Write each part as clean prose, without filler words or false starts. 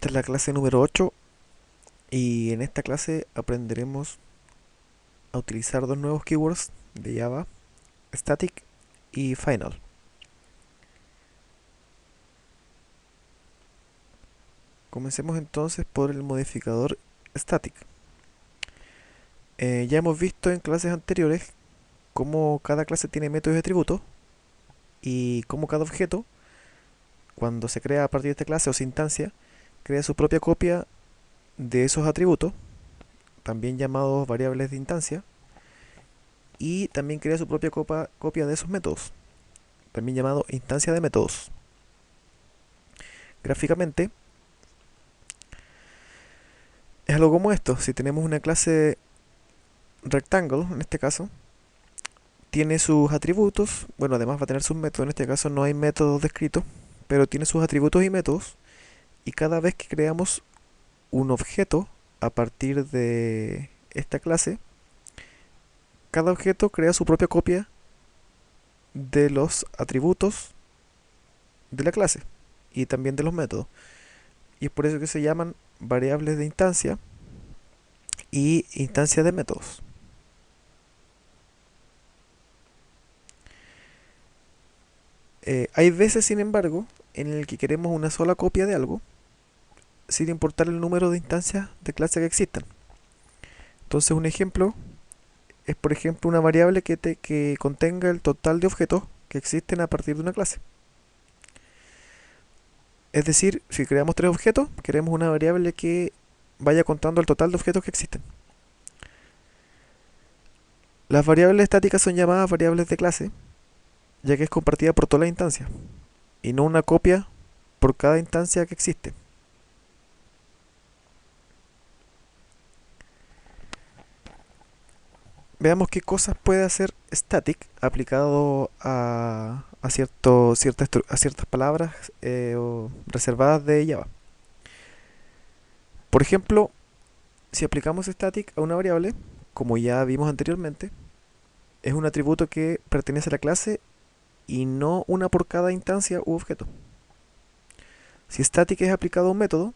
Esta es la clase número 8 y en esta clase aprenderemos a utilizar dos nuevos keywords de Java, static y final. Comencemos entonces por el modificador static. Ya hemos visto en clases anteriores cómo cada clase tiene métodos y atributos y cómo cada objeto, cuando se crea a partir de esta clase o su instancia, crea su propia copia de esos atributos, también llamados variables de instancia, y también crea su propia copia de esos métodos, también llamado instancia de métodos. Gráficamente es algo como esto. Si tenemos una clase rectangle, en este caso, tiene sus atributos, bueno, además va a tener sus métodos. En este caso no hay métodos descritos, pero tiene sus atributos y métodos, y cada vez que creamos un objeto a partir de esta clase, cada objeto crea su propia copia de los atributos de la clase y también de los métodos. Y es por eso que se llaman variables de instancia y instancia de métodos. Hay veces, sin embargo, en el que queremos una sola copia de algo, sin importar el número de instancias de clase que existan. Entonces un ejemplo es, por ejemplo, una variable que contenga el total de objetos que existen a partir de una clase. Es decir, si creamos tres objetos, queremos una variable que vaya contando el total de objetos que existen. Las variables estáticas son llamadas variables de clase, ya que es compartida por todas las instancias, y no una copia por cada instancia que existe. Veamos qué cosas puede hacer static aplicado a ciertas palabras o reservadas de Java. Por ejemplo, si aplicamos static a una variable, como ya vimos anteriormente, es un atributo que pertenece a la clase y no una por cada instancia u objeto. Si static es aplicado a un método,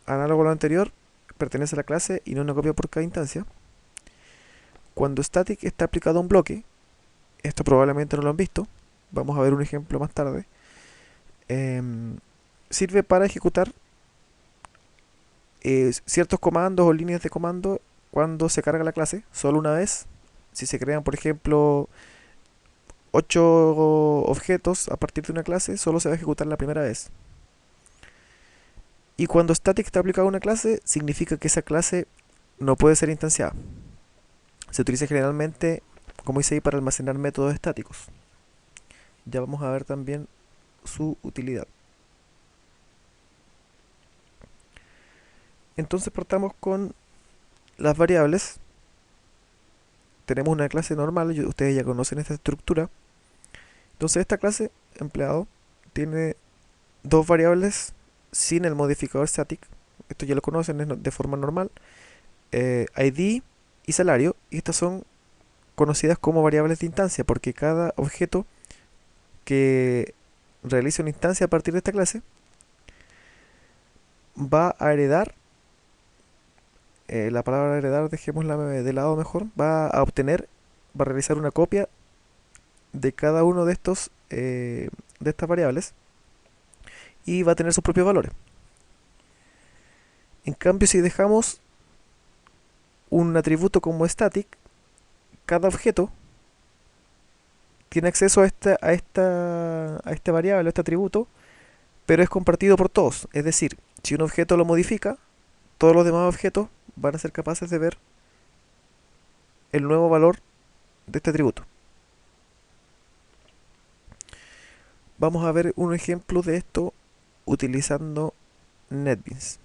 análogo a lo anterior, pertenece a la clase y no una copia por cada instancia. Cuando static está aplicado a un bloque, esto probablemente no lo han visto, vamos a ver un ejemplo más tarde, sirve para ejecutar ciertos comandos o líneas de comando cuando se carga la clase, solo una vez. Si se crean, por ejemplo, 8 objetos a partir de una clase, solo se va a ejecutar la primera vez. Y cuando static está aplicado a una clase, significa que esa clase no puede ser instanciada. Se utiliza generalmente, como dice ahí, para almacenar métodos estáticos. Ya vamos a ver también su utilidad. Entonces partamos con las variables. Tenemos una clase normal, ustedes ya conocen esta estructura. Entonces esta clase, empleado, tiene dos variables sin el modificador static. Esto ya lo conocen, es de forma normal. ID y salario. Y estas son conocidas como variables de instancia, porque cada objeto que realice una instancia a partir de esta clase va a heredar, la palabra heredar dejémosla de lado mejor, va a obtener, va a realizar una copia de cada uno de estos de estas variables y va a tener sus propios valores. En cambio, si dejamos un atributo como static, cada objeto tiene acceso a esta variable, a este atributo, pero es compartido por todos. Es decir, si un objeto lo modifica, todos los demás objetos van a ser capaces de ver el nuevo valor de este atributo. Vamos a ver un ejemplo de esto utilizando NetBeans.